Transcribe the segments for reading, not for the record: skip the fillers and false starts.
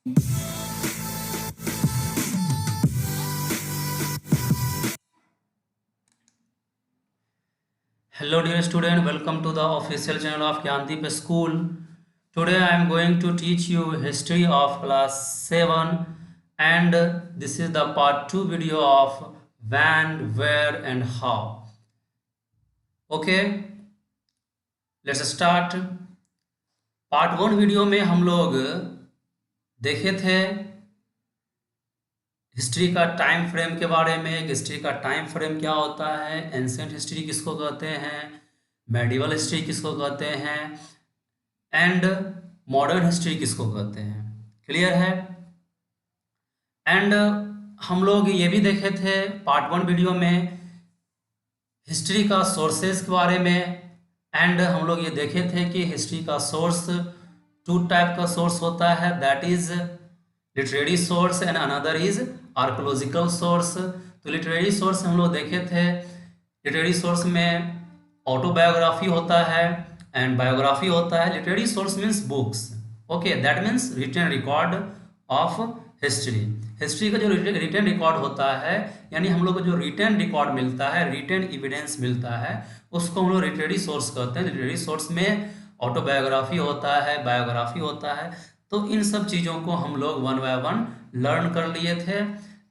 Hello dear student, welcome to the official channel of Gyandeep School. Today I am going to teach you history of class 7 and this is the part 2 video of when, where and how. Okay, let's start. Part 1 video में हम लोग देखे थे history का time frame के बारे में। History का टाइम फ्रेम क्या होता है, एंशिएंट हिस्ट्री किसको कहते हैं, मेडिवल हिस्ट्री किसको कहते हैं एंड मॉडर्न हिस्ट्री किसको कहते हैं। क्लियर है। एंड हम लोग ये भी देखे थे पार्ट 1 वीडियो में हिस्ट्री का सोर्सेज के बारे में। एंड हम लोग ये देखे थे कि हिस्ट्री का सोर्स 2 टाइप का सोर्स होता है, that is literary source and another is archaeological source. तो लिटरेरी सोर्स हम लोग देखे थे, लिटरेरी सोर्स में ऑटोबायोग्राफी होता है एंड बायोग्राफी होता है। Literary source means books, okay, that means written record of history. History का जो रिटन रिकॉर्ड होता है, यानी हम लोग को जो रिटन रिकॉर्ड मिलता है, रिटन एविडेंस मिलता है, उसको हम लोग लिटरेरी सोर्स कहते हैं। लिटरेरी सोर्स में ऑटोबायोग्राफी होता है, बायोग्राफी होता है। तो इन सब चीज़ों को हम लोग 1 बाय 1 लर्न कर लिए थे।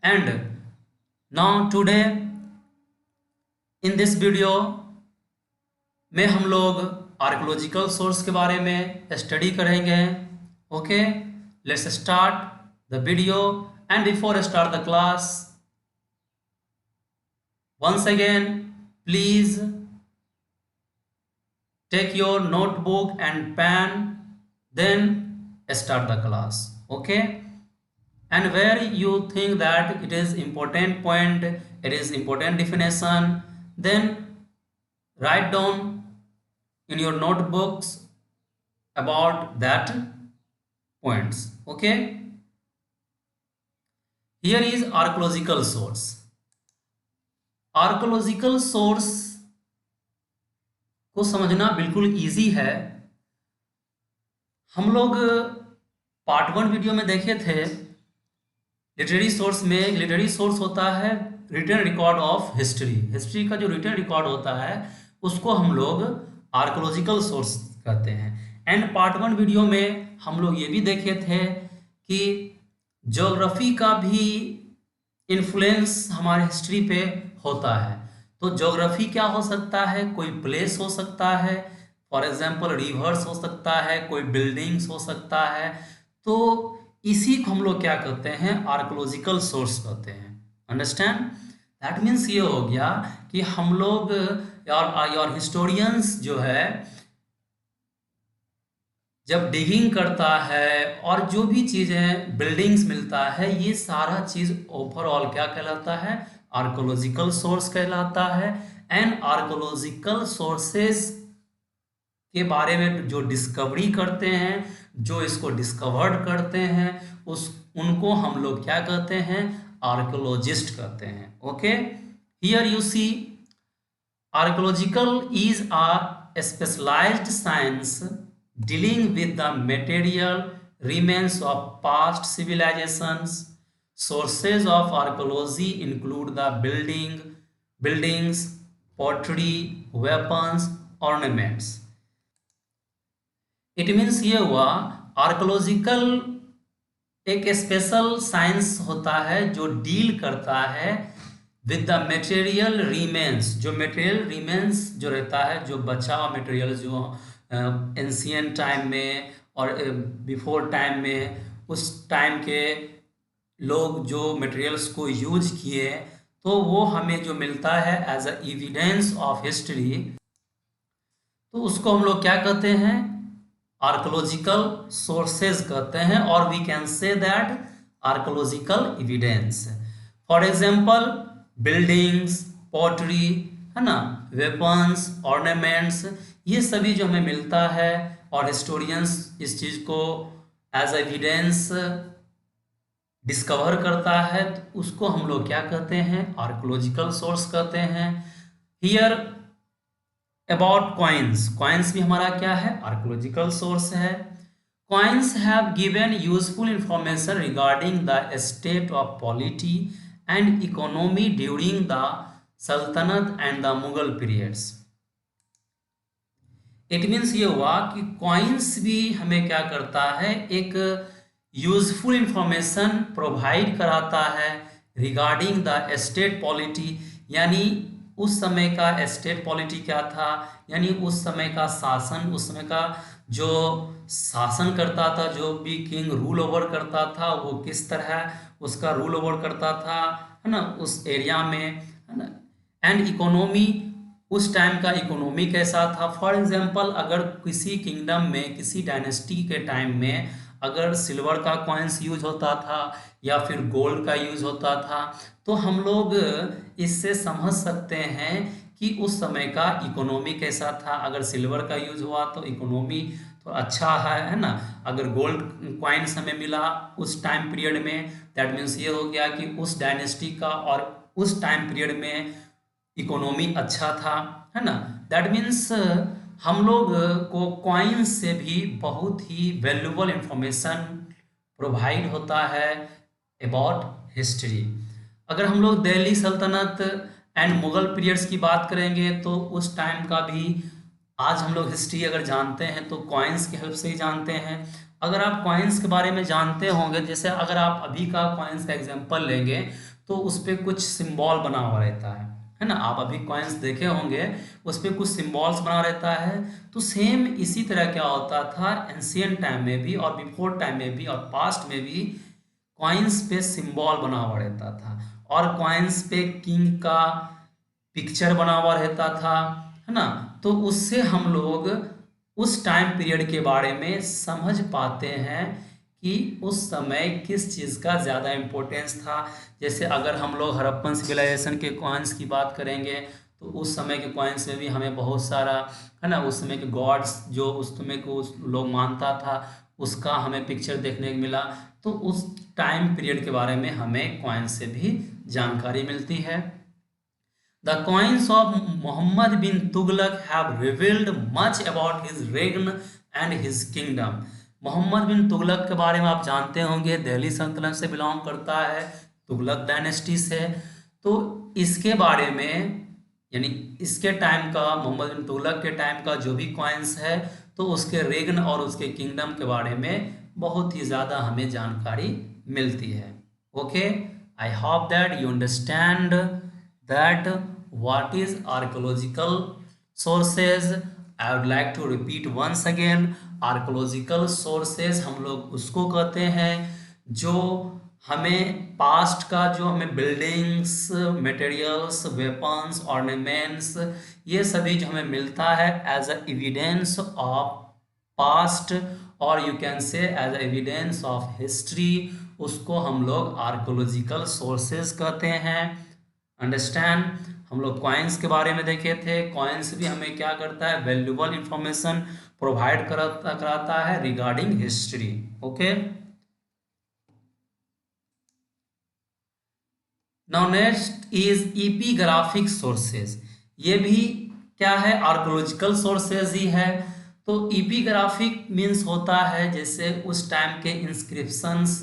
And now today in this video में हम लोग आर्कोलॉजिकल सोर्स के बारे में स्टडी करेंगे। Okay, let's start the video and before start the class once again please take your notebook and pen, then start the class. Okay, and where you think that it is important point, it is important definition, then write down in your notebooks about that points. Okay, here is archaeological source. Archaeological source को समझना बिल्कुल easy है। हम लोग part 1 video में देखे थे literary source में, लिटरेरी सोर्स होता है written record of history. History का जो रिटन रिकॉर्ड होता है उसको हम लोग आर्कोलॉजिकल सोर्स कहते हैं। एंड पार्ट 1 वीडियो में हम लोग ये भी देखे थे कि ज्योग्राफी का भी इन्फ्लुएंस हमारे हिस्ट्री पे होता है। तो ज्योग्राफी क्या हो सकता है, कोई प्लेस हो सकता है, फॉर एग्जांपल रिवर्स हो सकता है, कोई बिल्डिंग्स हो सकता है। तो इसी को हम लोग क्या कहते हैं, आर्कोलॉजिकल सोर्स कहते हैं। अंडरस्टैंड, दैट मीन्स ये हो गया कि हम लोग और हिस्टोरियंस जो है जब डिगिंग करता है और जो भी चीज़ें बिल्डिंग्स मिलता है, ये सारा चीज़ ओवरऑल क्या कहलाता है, आर्कोलॉजिकल सोर्स कहलाता है। एंड आर्कोलॉजिकल सोर्सेज के बारे में जो डिस्कवरी करते हैं, जो इसको डिस्कवर्ड करते हैं, उनको हम लोग क्या कहते हैं, आर्कोलॉजिस्ट कहते हैं। Okay, here you see archaeological is a specialised science dealing with the material remains of past civilizations. Sources of archaeology include the buildings, pottery, weapons, ornaments. It means ये हुआ आर्कोलॉजिकल एक स्पेशल साइंस होता है जो deal करता है with the material remains. जो material remains जो रहता है, जो बचा हुआ मटेरियल जो एंशियंट टाइम में और बिफोर टाइम में, उस टाइम के लोग जो मटेरियल्स को यूज किए, तो वो हमें जो मिलता है as a evidence of history, तो उसको हम लोग क्या कहते हैं, आर्कोलॉजिकल सोर्सेज कहते हैं। और we can say that archaeological evidence. For example buildings, pottery, है ना, वेपन्स, ऑर्नामेंट्स, ये सभी जो हमें मिलता है और हिस्टोरियंस इस चीज़ को एज एविडेंस डिस्कवर करता है, तो उसको हम लोग क्या कहते हैं, आर्कोलॉजिकल सोर्स कहते हैं। हियर अबाउट कॉइन्स, कॉइन्स भी हमारा क्या है, आर्कोलॉजिकल सोर्स है। coins have given useful information regarding the state of polity and economy during the sultanate and the Mughal periods. It means ये हुआ कि कॉइन्स भी हमें क्या करता है, एक यूजफुल इंफॉर्मेशन प्रोवाइड कराता है रिगार्डिंग द स्टेट पॉलिटी, यानी उस समय का स्टेट पॉलिटी क्या था, यानी उस समय का शासन, उस समय का जो शासन करता था, जो भी किंग रूल ओवर करता था वो किस तरह उसका रूल ओवर करता था, है ना, उस एरिया में, है ना। एंड इकोनॉमी, उस टाइम का इकोनॉमी कैसा था। फॉर एग्जांपल अगर किसी किंगडम में, किसी डायनेस्टी के टाइम में अगर सिल्वर का कॉइन्स यूज होता था या फिर गोल्ड का यूज होता था, तो हम लोग इससे समझ सकते हैं कि उस समय का इकोनॉमी कैसा था। अगर सिल्वर का यूज हुआ तो इकोनॉमी तो अच्छा है ना। अगर गोल्ड कॉइन्स हमें मिला उस टाइम पीरियड में, दैट मीन्स ये हो गया कि उस डायनेस्टी का और उस टाइम पीरियड में इकोनॉमी अच्छा था, है ना। दैट मीन्स हम लोग को कॉइन से भी बहुत ही वैल्यूबल इंफॉर्मेशन प्रोवाइड होता है अबाउट हिस्ट्री। अगर हम लोग दिल्ली सल्तनत एंड मुगल पीरियड्स की बात करेंगे तो उस टाइम का भी आज हम लोग हिस्ट्री अगर जानते हैं तो कॉइन्स की हेल्प से ही जानते हैं। अगर आप कॉइन्स के बारे में जानते होंगे, जैसे अगर आप अभी का कॉइन्स का एग्जांपल लेंगे तो उस पर कुछ सिंबल बना हुआ रहता है ना। आप अभी कॉइन्स देखे होंगे, उस पर कुछ सिंबल्स बना रहता है। तो सेम इसी तरह क्या होता था एंशियंट टाइम में भी और बिफोर टाइम में भी और पास्ट में भी कॉइन्स पे सिंबल बना हुआ रहता था, और कॉइन्स पे किंग का पिक्चर बना हुआ रहता था, है ना। तो उससे हम लोग उस टाइम पीरियड के बारे में समझ पाते हैं कि उस समय किस चीज़ का ज़्यादा इम्पोर्टेंस था। जैसे अगर हम लोग हड़प्पन सिविलाइजेशन के कॉइन्स की बात करेंगे तो उस समय के कॉइन्स में भी हमें बहुत सारा, है ना, उस समय के गॉड्स जो उस समय को उस लोग मानता था उसका हमें पिक्चर देखने को मिला। तो उस टाइम पीरियड के बारे में हमें कॉइन से भी जानकारी मिलती है। The coins of Muhammad bin Tughlaq have revealed much about his reign and his kingdom. Mohammad बिन तुगलक के बारे में आप जानते होंगे, दिल्ली सल्तनत से बिलोंग करता है, तुगलक डायनेस्टी से। तो इसके बारे में, यानी इसके टाइम का, मोहम्मद बिन तुगलक के टाइम का जो भी कॉइन्स है तो उसके रेगन और उसके किंगडम के बारे में बहुत ही ज़्यादा हमें जानकारी मिलती है। Okay, I hope that you understand that what is archaeological sources. I would like to repeat once again, archaeological sources हम लोग उसको कहते हैं जो हमें पास्ट का, जो हमें बिल्डिंग्स, मटेरियल्स, वेपन्स, ऑर्नामेंट्स, ये सभी जो हमें मिलता है as a evidence of past, और you can say as a evidence of history, उसको हम लोग आर्कोलॉजिकल सोर्सेज कहते हैं। अंडरस्टैंड। हम लोग कॉइन्स के बारे में देखे थे, कॉइन्स भी हमें क्या करता है, वैल्यूबल इंफॉर्मेशन प्रोवाइड कराता है regarding history. Okay, now next is epigraphic sources. ये भी क्या है, आर्कोलॉजिकल सोर्सेज ही है। तो इपिग्राफिक मीन्स होता है जैसे उस टाइम के इंस्क्रिप्शंस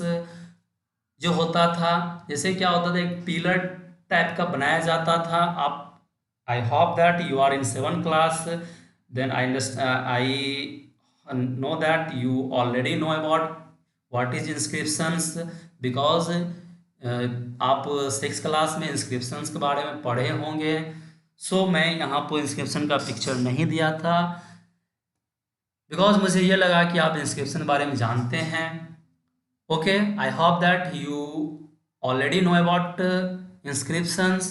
जो होता था, जैसे क्या होता था, एक पिलर टाइप का बनाया जाता था। आप, I hope that you are in 7th class, then I know that you already know about what is inscriptions, because आप 6th क्लास में इंस्क्रिप्शंस के बारे में पढ़े होंगे। सो मैं यहाँ पर इंस्क्रिप्शन का पिक्चर नहीं दिया था बिकॉज मुझे ये लगा कि आप इंस्क्रिप्शन के बारे में जानते हैं। Okay, I hope that you already know about inscriptions.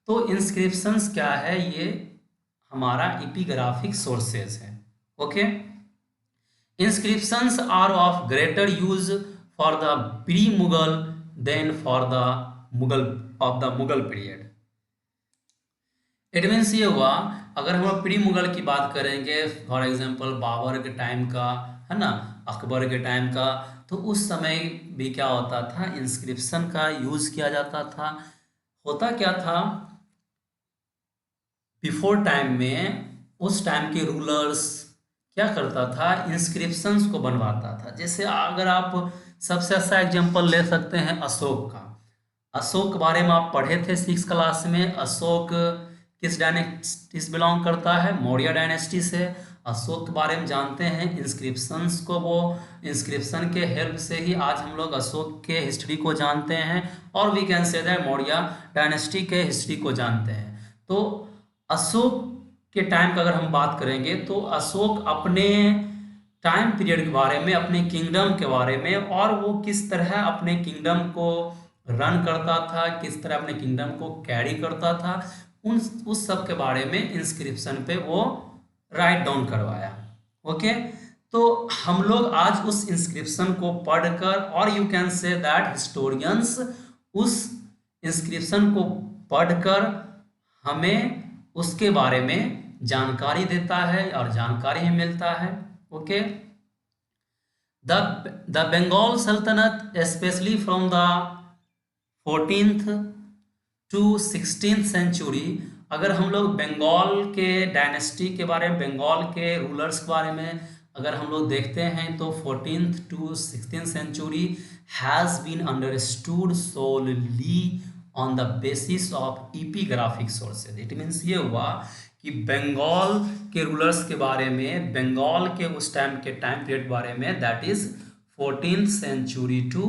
तो इंस्क्रिप्शंस क्या है, ये हमारा इपिग्राफिक सोर्सेज है। Okay, inscriptions are of greater use for the pre Mughal than for the Mughal of the Mughal period. It means ये हुआ, अगर हम प्री मुगल की बात करेंगे, फॉर एग्जांपल बाबर के टाइम का, है ना, अकबर के टाइम का, तो उस समय भी क्या होता था, इंस्क्रिप्शन का यूज़ किया जाता था। होता क्या था, बिफोर टाइम में उस टाइम के रूलर्स क्या करता था, इंस्क्रिप्शंस को बनवाता था। जैसे अगर आप सबसे अच्छा एग्जांपल ले सकते हैं अशोक का। अशोक के बारे में आप पढ़े थे 6 क्लास में। अशोक किस डायनेस्टी से बिलोंग करता है, मौर्य डायनेस्टी से। अशोक के बारे में जानते हैं, इंस्क्रिप्शंस को, वो इंस्क्रिप्शन के हेल्प से ही आज हम लोग अशोक के हिस्ट्री को जानते हैं, और we can say that Maurya dynasty के हिस्ट्री को जानते हैं। तो अशोक के टाइम का अगर हम बात करेंगे तो अशोक अपने टाइम पीरियड के बारे में, अपने किंगडम के बारे में, और वो किस तरह अपने किंगडम को रन करता था, किस तरह अपने किंगडम को कैरी करता था, उस सब के बारे में इंस्क्रिप्शन पे वो राइट डाउन करवाया। ओके, तो हम लोग आज उस इंस्क्रिप्शन को पढ़कर, और you can say that historians उस इंस्क्रिप्शन को पढ़कर हमें उसके बारे में जानकारी देता है और जानकारी ही मिलता है। Okay, the Bengal Sultanate specially from the 14th to 16th century, अगर हम लोग बंगाल के डायनेस्टी के बारे में, बंगाल के रूलर्स के बारे में अगर हम लोग देखते हैं तो 14th to 16th century has been understood solely on the basis of epigraphic sources. It means ये हुआ कि बंगाल के रूलर्स के बारे में, बंगाल के उस टाइम के टाइम पीरियड के बारे में, that is 14th century to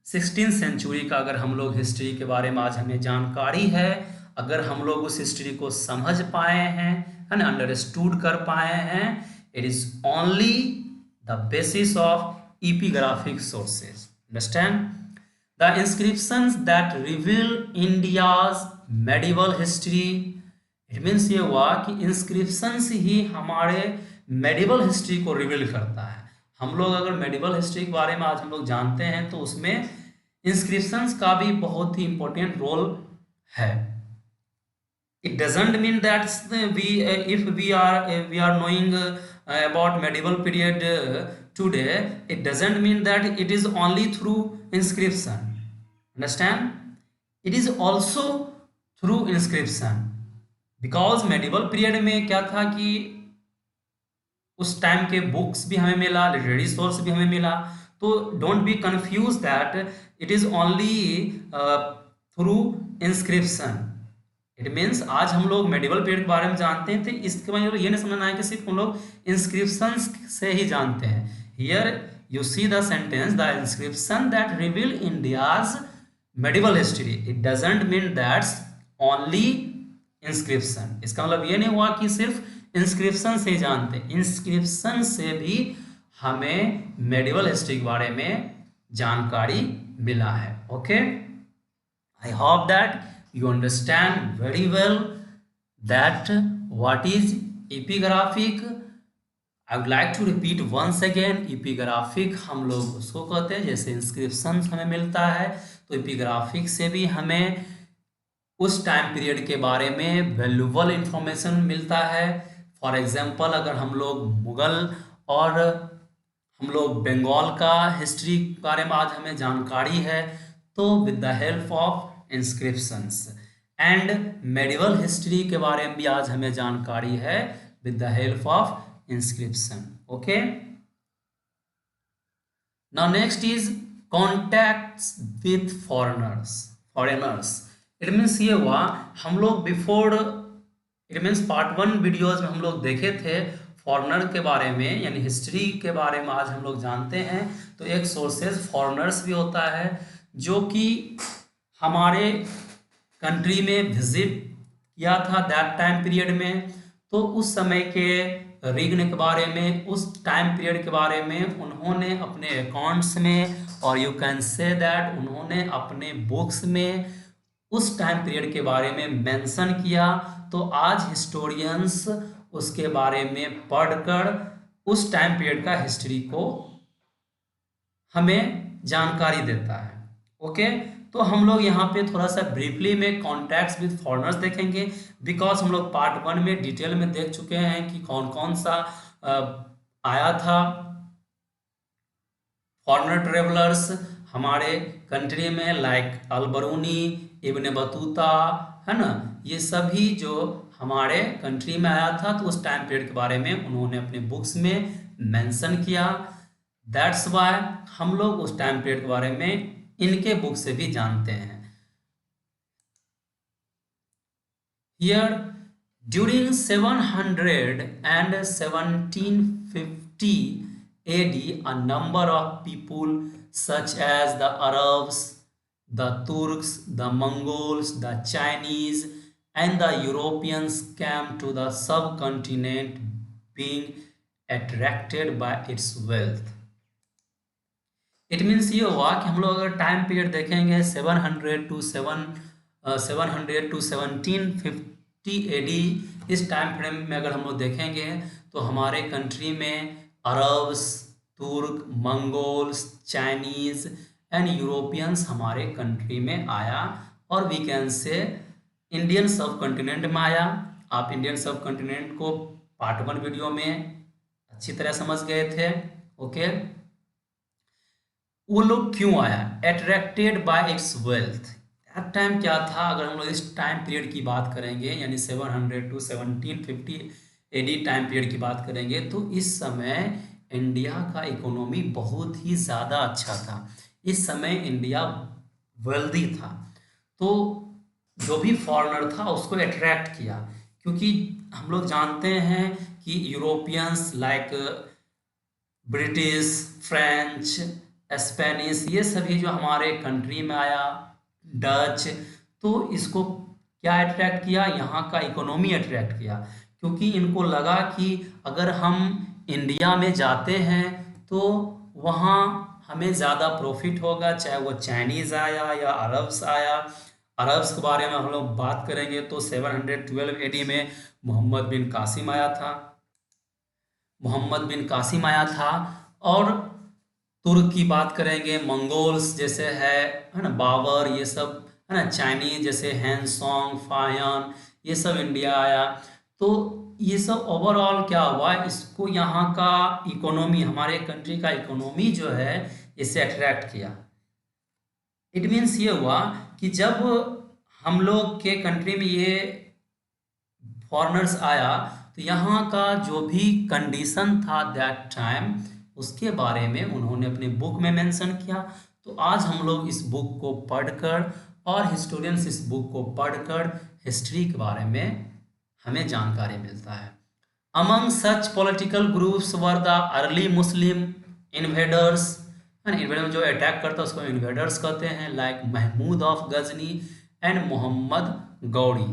16th century का अगर हम लोग हिस्ट्री के बारे में आज हमें जानकारी है, अगर हम लोग उस हिस्ट्री को समझ पाए हैं, है ना, अंडरस्टूड कर पाए हैं, it is only the basis of epigraphic sources. Understand? The inscriptions that reveal India's medieval history, it means ये हुआ कि इंस्क्रिप्शंस ही हमारे मेडिवल हिस्ट्री को रिवील करता है। हम लोग अगर मेडिवल हिस्ट्री के बारे में आज हम लोग जानते हैं तो उसमें इंस्क्रिप्शंस का भी बहुत ही इंपॉर्टेंट रोल है। It doesn't mean that if we are knowing about medieval period today, it doesn't mean that it is only through inscription. Understand? It is also through inscription, because medieval period में क्या था कि उस time के books भी हमें मिला, literary source भी हमें मिला। तो don't be confuse that it is only through inscription. It means आज हम लोग मेडिवल पीरियड के बारे में जानते हैं, तो इसके मतलब ये नहीं समझना है कि सिर्फ हम लोग इंस्क्रिप्शन से ही जानते हैं। Here you see the sentence, the inscription that reveal India's medieval history, it doesn't mean that's only inscription. इसका मतलब ये नहीं हुआ कि सिर्फ इंस्क्रिप्शन से जानते, इंस्क्रिप्शन से भी हमें मेडिवल हिस्ट्री के बारे में जानकारी मिला है। Okay, I hope that you understand very well that what is epigraphic. I would like to repeat once again, epigraphic हम लोग उसको कहते हैं, जैसे इंस्क्रिप्शन हमें मिलता है तो epigraphic से भी हमें उस टाइम पीरियड के बारे में वैल्यूबल इंफॉर्मेशन मिलता है। फॉर एग्जांपल, अगर हम लोग मुगल और हम लोग बंगाल का हिस्ट्री के बारे में आज हमें जानकारी है, तो with the help of inscriptions, and medieval history के बारे में भी आज हमें जानकारी है with the help of inscription. Okay, now next is contacts with foreigners. It means ये हुआ हम लोग before, it means part 1 videos में हम लोग देखे थे फॉरेनर के बारे में, यानी हिस्ट्री के बारे में आज हम लोग जानते हैं। तो एक सोर्सेज फॉरेनर्स भी होता है जो कि हमारे कंट्री में विजिट किया था दैट टाइम पीरियड में। तो उस समय के रिग्न के बारे में, उस टाइम पीरियड के बारे में उन्होंने अपने अकाउंट्स में, और यू कैन से दैट उन्होंने अपने बुक्स में उस टाइम पीरियड के बारे में मेंशन किया। तो आज हिस्टोरियंस उसके बारे में पढ़कर उस टाइम पीरियड का हिस्ट्री को हमें जानकारी देता है। ओके, तो हम लोग यहाँ पे थोड़ा सा ब्रीफली में कॉन्टैक्ट्स विद फॉरेनर्स देखेंगे, बिकॉज हम लोग पार्ट 1 में डिटेल में देख चुके हैं कि कौन कौन सा आया था फॉरेनर ट्रेवलर्स हमारे कंट्री में, लाइक अलबरूनी, इब्न बतूता, है ना, ये सभी जो हमारे कंट्री में आया था, तो उस टाइम पीरियड के बारे में उन्होंने अपने बुक्स में मेंशन किया। दैट्स वाई हम लोग उस टाइम पीरियड के बारे में इनके बुक से भी जानते हैं। Here, during 700 and 1750 AD, a number of people such as the Arabs, the Turks, the Mongols, the Chinese, and the Europeans came to the subcontinent, being attracted by its wealth. It means ये हुआ कि हम लोग अगर time period देखेंगे 700 to 1750 AD, इस time frame में अगर हम लोग देखेंगे तो हमारे कंट्री में अरब्स, तुर्क, मंगोल्स, चाइनीज़ एंड यूरोपियंस हमारे कंट्री में आया, और वी कैन से इंडियन सब कॉन्टिनेंट में आया। आप इंडियन सब कॉन्टिनेंट को पार्ट 1 वीडियो में अच्छी तरह समझ गए थे। ओके, वो लोग क्यों आया? Attracted by it's wealth. That time क्या था? अगर हम लोग इस टाइम पीरियड की बात करेंगे, यानी 700 टू 1750 एडी टाइम पीरियड की बात करेंगे, तो इस समय इंडिया का इकोनॉमी बहुत ही ज़्यादा अच्छा था। इस समय इंडिया वेल्दी था, तो जो भी फॉरेनर था उसको अट्रैक्ट किया, क्योंकि हम लोग जानते हैं कि Europeans like British, French, Spanish, ये सभी जो हमारे कंट्री में आया, डच, तो इसको क्या अट्रैक्ट किया? यहाँ का इकोनॉमी अट्रैक्ट किया, क्योंकि इनको लगा कि अगर हम इंडिया में जाते हैं तो वहाँ हमें ज़्यादा प्रॉफिट होगा, चाहे वो चाइनीज़ आया या अरब्स आया। अरब्स के बारे में हम लोग बात करेंगे तो 712 एडी में मोहम्मद बिन कासिम आया था। और तुर्क की बात करेंगे, मंगोल्स जैसे है ना, बाबर, ये सब है ना, चाइनीज जैसे हैंसोंग, फायान, ये सब इंडिया आया। तो ये सब ओवरऑल क्या हुआ, इसको यहाँ का इकोनॉमी, हमारे कंट्री का इकोनॉमी जो है, इसे अट्रैक्ट किया। इट मीन्स ये हुआ कि जब हम लोग के कंट्री में ये फॉरेनर्स आया, तो यहाँ का जो भी कंडीशन था दैट टाइम, उसके बारे में उन्होंने अपने बुक में मेंशन किया। तो आज हम लोग इस बुक को पढ़कर, और हिस्टोरियंस इस बुक को पढ़कर हिस्ट्री के बारे में हमें जानकारी मिलता है। Among such political groups were the early Muslim invaders, invader जो अटैक करता है उसको इन्वेडर्स कहते हैं, like Mahmud of Ghazni and Mohammad Ghori.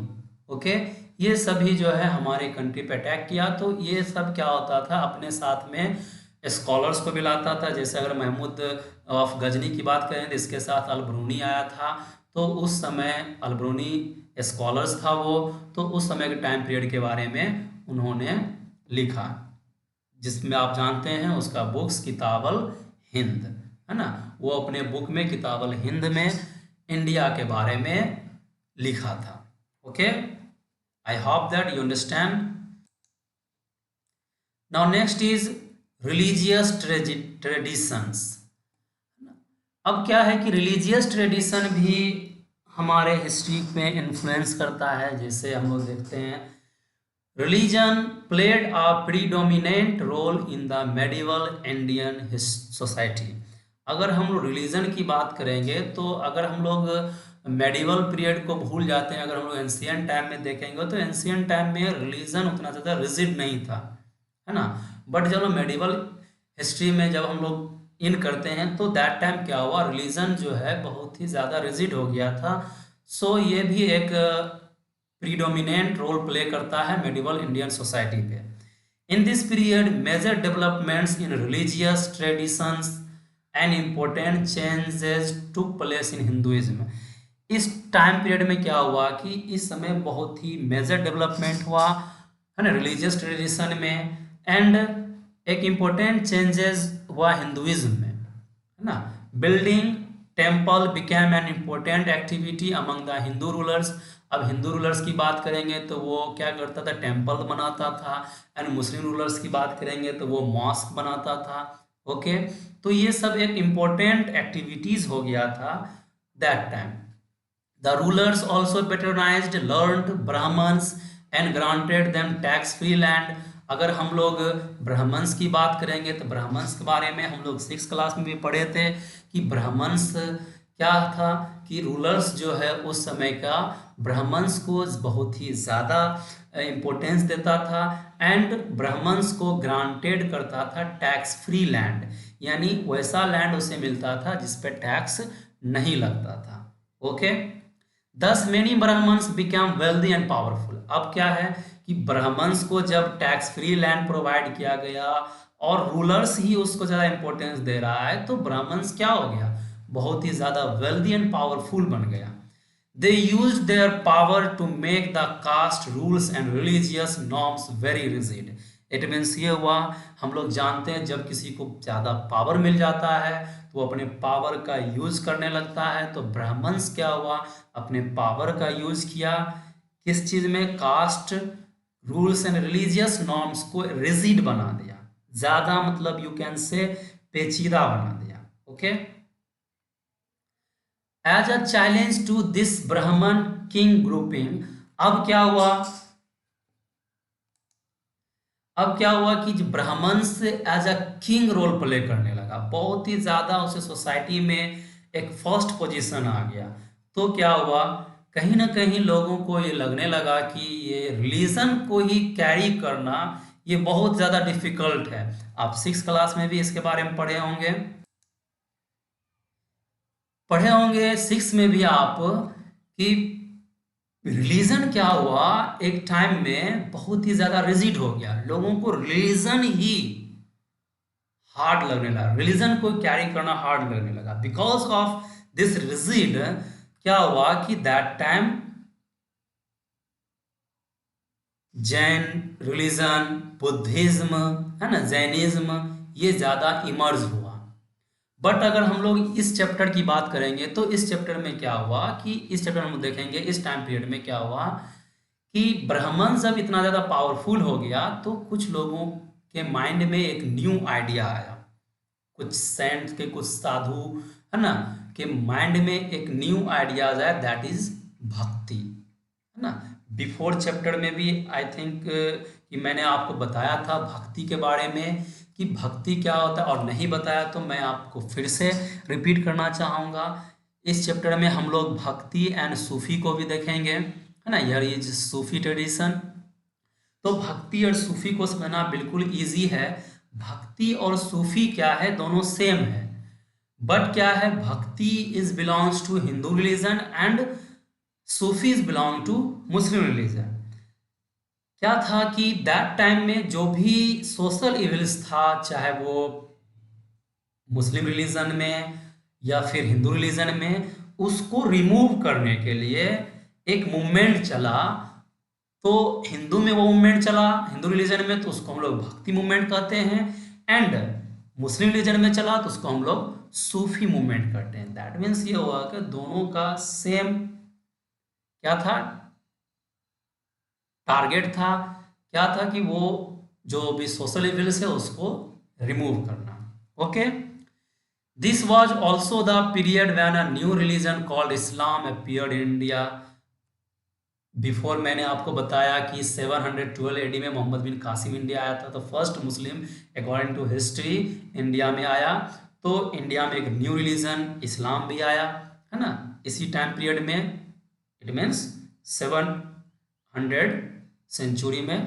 Okay, ये सभी जो है हमारे कंट्री पे अटैक किया। तो ये सब क्या होता था, अपने साथ में स्कॉलर्स को भी लाता था। जैसे अगर महमूद ऑफ गजनी की बात करें तो इसके साथ अलब्रूनी आया था, तो उस समय अलब्रूनी स्कॉलर्स था वो, तो उस समय के टाइम पीरियड के बारे में उन्होंने लिखा, जिसमें आप जानते हैं उसका बुक्स किताबुल हिंद है ना। वो अपने बुक में किताबुल हिंद में इंडिया के बारे में लिखा था। Okay, I hope that you understand. Now next is religious traditions. अब क्या है कि रिलीजियस ट्रेडिशन भी हमारे हिस्ट्री में इन्फ्लुएंस करता है। जैसे हम लोग देखते हैं, religion played a predominant role in the medieval Indian society. अगर हम लोग रिलीजन की बात करेंगे, तो अगर हम लोग मेडिवल पीरियड को भूल जाते हैं, अगर हम लोग एंशियंट टाइम में देखेंगे तो एंशियंट टाइम में रिलीजन उतना ज़्यादा रिजिड नहीं था, है ना। बट जब मेडिवल हिस्ट्री में जब हम लोग इन करते हैं, तो दैट टाइम क्या हुआ, रिलीजन जो है बहुत ही ज़्यादा रिजिड हो गया था। सो ये भी एक प्रीडोमिनेंट रोल प्ले करता है मेडिवल इंडियन सोसाइटी पे। In this period major developments in religious traditions and important changes took place in Hinduism. इस टाइम पीरियड में क्या हुआ कि इस समय बहुत ही मेजर डेवलपमेंट हुआ है ना रिलीजियस ट्रेडिशन में, एंड एक इम्पोर्टेंट चेंजेस हुआ हिंदुइज्म में, है ना। Building temple became an important activity among the Hindu rulers. अब हिंदू रूलर्स की बात करेंगे तो वो क्या करता था, टेम्पल बनाता था। एंड मुस्लिम रूलर्स की बात करेंगे तो वो मॉस्क बनाता था। ओके, तो ये सब एक इम्पोर्टेंट एक्टिविटीज हो गया था that time. The rulers also patronised learned Brahmins and granted them tax free land. अगर हम लोग ब्राह्मण्स की बात करेंगे तो ब्राह्मण्स के बारे में हम लोग 6th क्लास में भी पढ़े थे कि ब्राह्मण्स क्या था कि रूलर्स जो है उस समय का ब्राह्मण्स को बहुत ही ज़्यादा इम्पोर्टेंस देता था एंड ब्राह्मण्स को ग्रांटेड करता था टैक्स फ्री लैंड, यानी वैसा लैंड उसे मिलता था जिस पे टैक्स नहीं लगता था। Okay, thus many Brahmins become wealthy and powerful. अब क्या है कि ब्राह्मण्स को जब टैक्स फ्री लैंड प्रोवाइड किया गया और रूलर्स ही उसको ज़्यादा इंपॉर्टेंस दे रहा है तो ब्राह्मण्स क्या हो गया, बहुत ही ज़्यादा वेल्दी एंड पावरफुल बन गया। They use their power to make the caste rules and religious norms very rigid. It means ये हुआ, हम लोग जानते हैं जब किसी को ज़्यादा पावर मिल जाता है तो वो अपने पावर का यूज करने लगता है। तो ब्राह्मण्स क्या हुआ, अपने पावर का यूज किया किस चीज़ में, caste rules and religious norms को रिजिड बना दिया, ज़्यादा मतलब यू कैन से पेचीदा बना दिया। Okay, as a challenge to this Brahmin king grouping. अब क्या हुआ, अब क्या हुआ कि जो ब्राह्मण से as a king role play करने लगा, बहुत ही ज्यादा उसे सोसाइटी में एक फर्स्ट पोजीशन आ गया। तो क्या हुआ, कहीं ना कहीं लोगों को ये लगने लगा कि ये रिलीजन को ही कैरी करना ये बहुत ज्यादा डिफिकल्ट है। आप 6th क्लास में भी इसके बारे में पढ़े होंगे 6 में भी आप कि रिलीजन क्या हुआ, एक टाइम में बहुत ही ज्यादा रिजिड हो गया, लोगों को रिलीजन ही हार्ड लगने लगा, रिलीजन को कैरी करना हार्ड लगने लगा। बिकॉज ऑफ दिस रिजिड क्या हुआ कि that time Jain religion, Buddhism है ना, जैनिज्म, ये ज्यादा इमर्ज हुआ। बट अगर हम लोग इस चैप्टर की बात करेंगे तो इस चैप्टर में क्या हुआ कि इस चैप्टर में हम देखेंगे इस टाइम पीरियड में क्या हुआ कि ब्राह्मण जब इतना ज़्यादा पावरफुल हो गया तो कुछ लोगों के माइंड में एक न्यू आइडिया आया, कुछ सेंट के, कुछ साधु है ना के माइंड में एक न्यू आइडियाज आया, दैट इज भक्ति, है ना। बिफोर चैप्टर में भी आई थिंक कि मैंने आपको बताया था भक्ति के बारे में कि भक्ति क्या होता है, और नहीं बताया तो मैं आपको फिर से रिपीट करना चाहूँगा। इस चैप्टर में हम लोग भक्ति एंड सूफी को भी देखेंगे, है ना, यार ये सूफी ट्रेडिशन। तो भक्ति और सूफी को समझना बिल्कुल इजी है। भक्ति और सूफी क्या है, दोनों सेम है, बट क्या है, bhakti is belongs to Hindu religion and Sufi is belong to Muslim religion. क्या था कि दैट टाइम में जो भी सोशल इविल्स था, चाहे वो मुस्लिम रिलीजन में या फिर हिंदू रिलीजन में, उसको रिमूव करने के लिए एक मूवमेंट चला। तो हिंदू में वो मूवमेंट चला, हिंदू रिलीजन में, तो उसको हम लोग भक्ति मूवमेंट कहते हैं, एंड मुस्लिम रिलीजन में चला तो उसको हम लोग सूफी मूवमेंट करते हैं। दैट मीन्स ये हुआ कि दोनों का सेम क्या था, टारगेट था, क्या था कि वो जो भी सोशल इविल्स है उसको रिमूव करना। Okay, this was also the period when a new religion called Islam appeared in India. Before मैंने आपको बताया कि 712 एडी में मोहम्मद बिन कासिम इंडिया आया था, तो first Muslim according to history India में आया। तो इंडिया में एक न्यू रिलीजन इस्लाम भी आया, है ना, इसी टाइम पीरियड में, इट मीन्स 700 सेंचुरी में।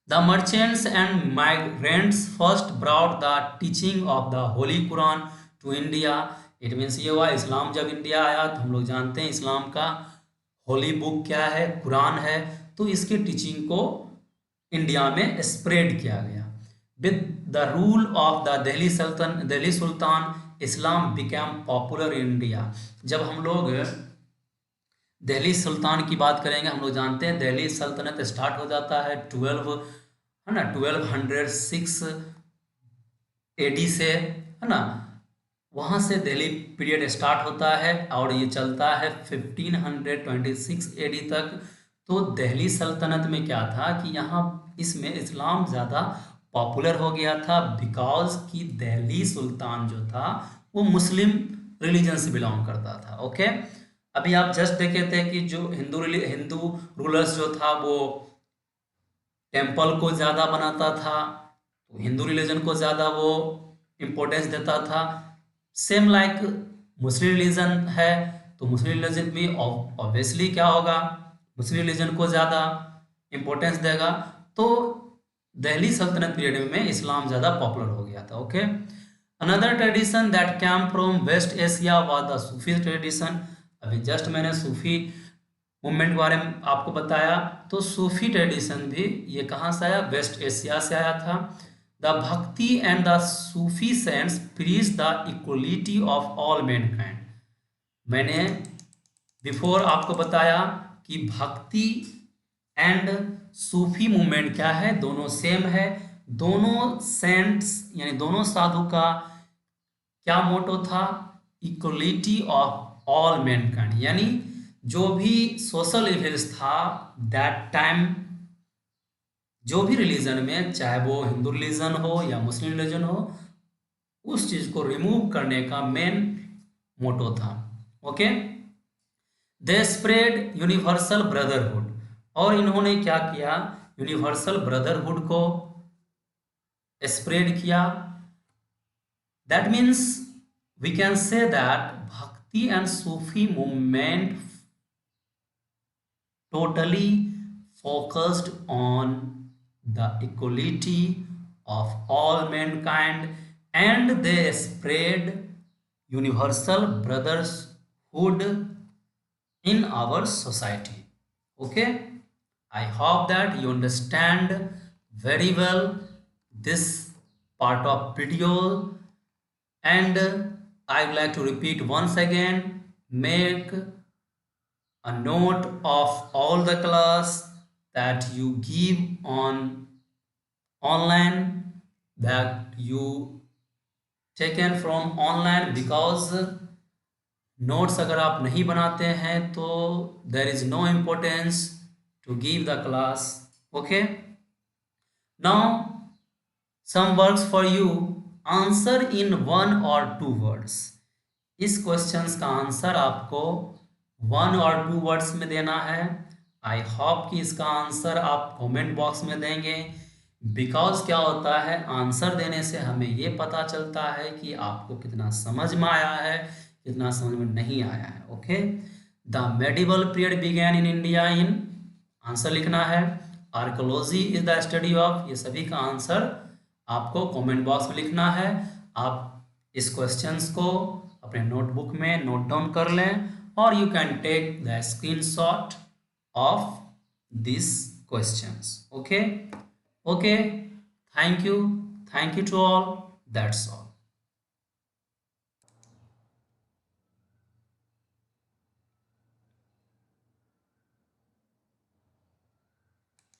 The merchants and migrants first brought the teaching of the holy Quran to India. It means ये हुआ, इस्लाम जब इंडिया आया तो हम लोग जानते हैं इस्लाम का होली बुक क्या है, कुरान है, तो इसके टीचिंग को इंडिया में स्प्रेड किया गया। With the rule of the Delhi Sultan Islam became popular in India. जब हम लोग दिल्ली सुल्तान की बात करेंगे, हम लोग जानते हैं दिल्ली सल्तनत स्टार्ट हो जाता है 1206 एडी से, है ना, वहाँ से दिल्ली पीरियड स्टार्ट होता है और ये चलता है 1526 एडी तक। तो दिल्ली सल्तनत में क्या था कि यहाँ इसमें इस्लाम ज़्यादा पॉपुलर हो गया था, बिकॉज कि दिल्ली सुल्तान जो था वो मुस्लिम रिलीजन से बिलोंग करता था। ओके, अभी आप जस्ट देखे थे कि जो हिंदू रूलर्स जो था वो टेम्पल को ज़्यादा बनाता था, तो हिंदू रिलीजन को ज़्यादा वो इम्पोर्टेंस देता था। सेम लाइक मुस्लिम रिलीजन है, तो मुस्लिम रिलीजन भी ऑब्वियसली क्या होगा, मुस्लिम रिलीजन को ज़्यादा इम्पोर्टेंस देगा। तो दिल्ली सल्तनत पीरियड में इस्लाम ज़्यादा पॉपुलर हो गया था। Okay, another tradition that came from West Asia was the Sufi tradition. अभी जस्ट मैंने सूफी मूवमेंट के बारे में आपको बताया, तो सूफी ट्रेडिशन भी ये कहाँ से आया, वेस्ट एशिया से आया था। द भक्ति and the Sufi cents preach the equality of all Mankind. मैंने बिफोर आपको बताया कि भक्ति एंड सूफी मूवमेंट क्या है, दोनों सेम है। दोनों सेंट्स यानी दोनों साधु का क्या मोटो था, इक्वलिटी ऑफ ऑल मैनकाइंड, यानी जो भी सोशल इविल्स था दैट टाइम, जो भी रिलीजन में, चाहे वो हिंदू रिलीजन हो या मुस्लिम रिलीजन हो, उस चीज को रिमूव करने का मेन मोटो था। Okay, they spread universal brotherhood, और इन्होंने क्या किया, यूनिवर्सल ब्रदरहुड को स्प्रेड किया। That means we can say that Bhakti and Sufi movement totally focused on the equality of all mankind, and they spread universal brotherhood in our society. Okay, I hope that you understand very well this part of video, and I would like to repeat once again, make a note of all the class that you give on online, that you taken from online, because notes अगर आप नहीं बनाते हैं तो there is no importance to give the class. Okay, now some works for you, answer in 1 or 2 words. इस questions का answer आपको 1 और 2 वर्ड्स में देना है। आई होप कि इसका आंसर आप कमेंट बॉक्स में देंगे, बिकॉज क्या होता है, आंसर देने से हमें ये पता चलता है कि आपको कितना समझ में आया है, कितना समझ में नहीं आया है। Okay, the medieval period began in India in, answer लिखना है। Archaeology is the study of, ये सभी का आंसर आपको कमेंट बॉक्स में लिखना है। आप इस क्वेश्चंस को अपने नोटबुक में नोट डाउन कर लें, और you can take the screenshot of these questions. Okay, thank you to all, that's all.